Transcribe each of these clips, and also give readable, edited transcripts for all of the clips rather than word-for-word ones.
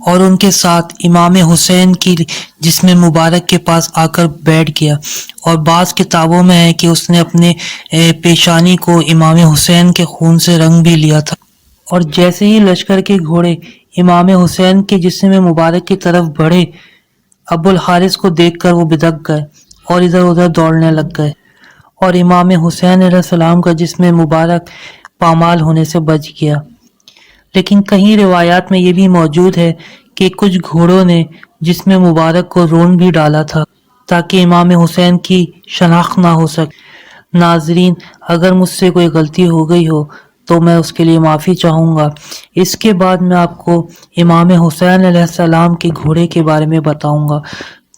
اور ان کے ساتھ امام حسین کی جسم مبارک کے پاس آ کر بیٹھ گیا، اور بعض کتابوں میں ہے کہ اس نے اپنے پیشانی کو امام حسین کے خون سے رنگ بھی لیا تھا۔ اور جیسے ہی لشکر کے گھوڑے امام حسین کے جسم مبارک کی طرف بڑھے، ابو الحارث کو دیکھ کر وہ بدک گئے اور ادھر ادھر دوڑنے لگ گئے، اور امام حسین علیہ السلام کا جسم مبارک پامال ہونے سے بچ گیا۔ لیکن کہیں روایات میں یہ بھی موجود ہے کہ کچھ گھوڑوں نے جسم مبارک کو رون بھی ڈالا تھا تاکہ امام حسین کی شناخت نہ ہو سکے۔ ناظرین، اگر مجھ سے کوئی غلطی ہو گئی ہو تو میں اس کے لیے معافی چاہوں گا۔ اس کے بعد میں آپ کو امام حسین علیہ السلام کے گھوڑے کے بارے میں بتاؤں گا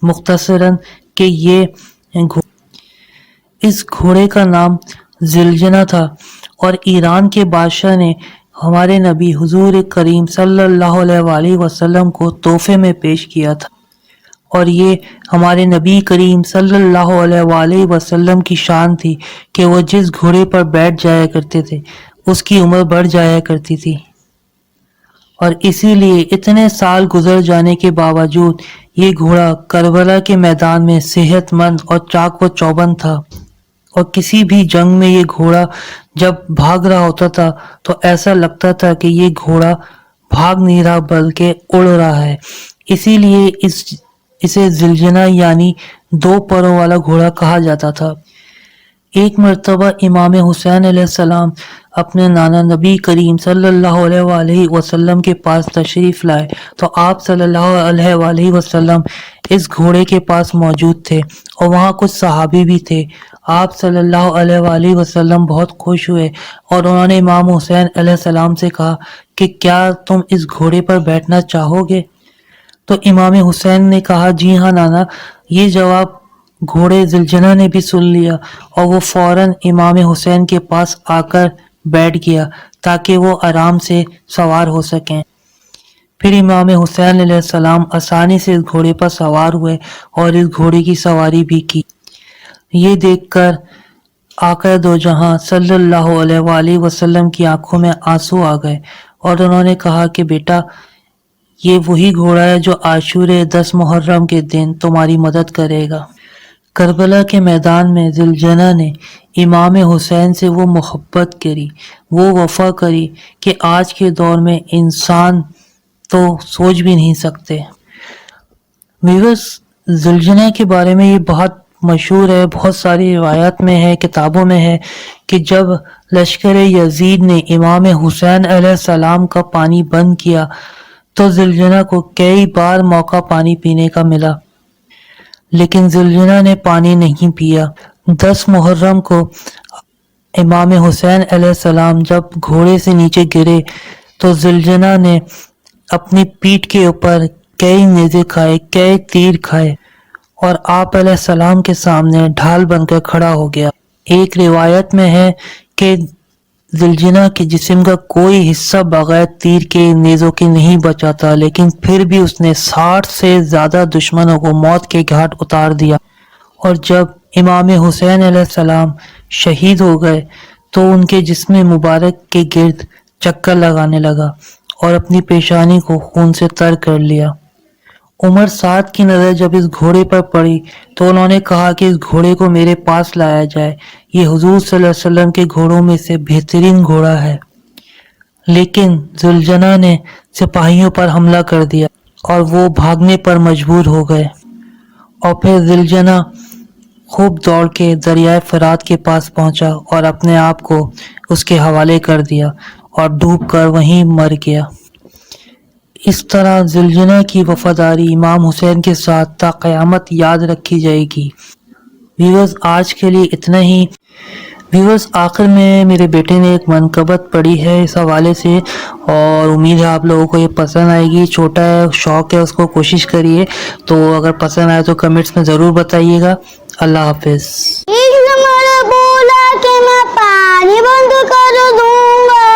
مختصراً کہ اس گھوڑے کا نام زلجنہ تھا، اور ایران کے بادشاہ نے ہمارے نبی حضور کریم صلی اللہ علیہ وآلہ وسلم کو تحفے میں پیش کیا تھا، اور یہ ہمارے نبی کریم صلی اللہ علیہ وآلہ وسلم کی شان تھی کہ وہ جس گھوڑے پر بیٹھ جایا کرتے تھے اس کی عمر بڑھ جایا کرتی تھی، اور اسی لیے اتنے سال گزر جانے کے باوجود یہ گھوڑا کربلا کے میدان میں صحت مند اور چاق و چوبند تھا، اور کسی بھی جنگ میں یہ گھوڑا جب بھاگ رہا ہوتا تھا تو ایسا لگتا تھا کہ یہ گھوڑا بھاگ نہیں رہا بلکہ اڑ رہا ہے۔ اسی لیے اسے زلجنہ یعنی دو پروں والا گھوڑا کہا جاتا تھا۔ ایک مرتبہ امام حسین علیہ السلام اپنے نانا نبی کریم صلی اللہ علیہ وآلہ وسلم کے پاس تشریف لائے تو آپ صلی اللہ علیہ وآلہ وسلم اس گھوڑے کے پاس موجود تھے، اور وہاں کچھ صحابی بھی تھے۔ آپ صلی اللہ علیہ وآلہ وسلم بہت خوش ہوئے اور انہوں نے امام حسین علیہ السلام سے کہا کہ کیا تم اس گھوڑے پر بیٹھنا چاہو گے؟ تو امام حسین نے کہا جی ہاں نانا۔ یہ جواب گھوڑے زلجنہ نے بھی سن لیا، اور وہ فوراً امام حسین کے پاس آ کر بیٹھ گیا تاکہ وہ آرام سے سوار ہو سکیں۔ پھر امام حسین علیہ السلام آسانی سے اس گھوڑے پر سوار ہوئے اور اس گھوڑے کی سواری بھی کی۔ یہ دیکھ کر آقا دو جہاں صلی اللہ علیہ وآلہ وسلم کی آنکھوں میں آنسو آ گئے، اور انہوں نے کہا کہ بیٹا، یہ وہی گھوڑا ہے جو عاشورے 10 محرم کے دن تمہاری مدد کرے گا۔ کربلا کے میدان میں زلجنہ نے امام حسین سے وہ محبت کری، وہ وفا کری کہ آج کے دور میں انسان تو سوچ بھی نہیں سکتے۔ ویورز، زلجنہ کے بارے میں یہ بہت مشہور ہے، بہت ساری روایات میں ہے، کتابوں میں ہے کہ جب لشکر یزید نے امام حسین علیہ السلام کا پانی بند کیا تو زلجنہ کو کئی بار موقع پانی پینے کا ملا، لیکن زلجنہ نے پانی نہیں پیا۔ 10 محرم کو امام حسین علیہ السلام جب گھوڑے سے نیچے گرے تو زلجنہ نے اپنی پیٹھ کے اوپر کئی نیزے کھائے، کئی تیر کھائے، اور آپ علیہ السلام کے سامنے ڈھال بن کر کھڑا ہو گیا۔ ایک روایت میں ہے کہ زلجنہ کے جسم کا کوئی حصہ بغیر تیر کے نیزوں کے نہیں بچا تھا، لیکن پھر بھی اس نے 60 سے زیادہ دشمنوں کو موت کے گھاٹ اتار دیا، اور جب امام حسین علیہ السلام شہید ہو گئے تو ان کے جسم مبارک کے گرد چکر لگانے لگا اور اپنی پیشانی کو خون سے تر کر لیا۔ عمر سعد کی نظر جب اس گھوڑے پر پڑی تو انہوں نے کہا کہ اس گھوڑے کو میرے پاس لایا جائے، یہ حضور صلی اللہ علیہ وسلم کے گھوڑوں میں سے بہترین گھوڑا ہے۔ لیکن زلجنہ نے سپاہیوں پر حملہ کر دیا اور وہ بھاگنے پر مجبور ہو گئے، اور پھر زلجنہ خوب دوڑ کے دریائے فرات کے پاس پہنچا اور اپنے آپ کو اس کے حوالے کر دیا اور ڈوب کر وہیں مر گیا۔ اس طرح زلجنہ کی وفاداری امام حسین کے ساتھ تا قیامت یاد رکھی جائے گی۔ ویورز، آج کے لیے اتنا ہی۔ ویورز، آخر میں میرے بیٹے نے ایک منقبت پڑھی ہے اس حوالے سے، اور امید ہے آپ لوگوں کو یہ پسند آئے گی۔ چھوٹا ہے، شوق ہے، اس کو کوشش کریے، تو اگر پسند آئے تو کمنٹس میں ضرور بتائیے گا۔ اللہ حافظ۔ ایک زمانہ بولا کہ میں پانی بند کر دوں گا،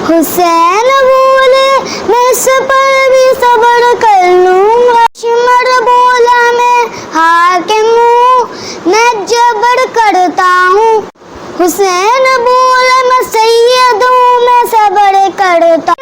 حسین بولے میں اس پر بھی صبر کر لوں گا، شمر بولا میں حاکم ہوں، میں جبر کرتا ہوں، حسین بولے میں سید ہوں، میں صبر کرتا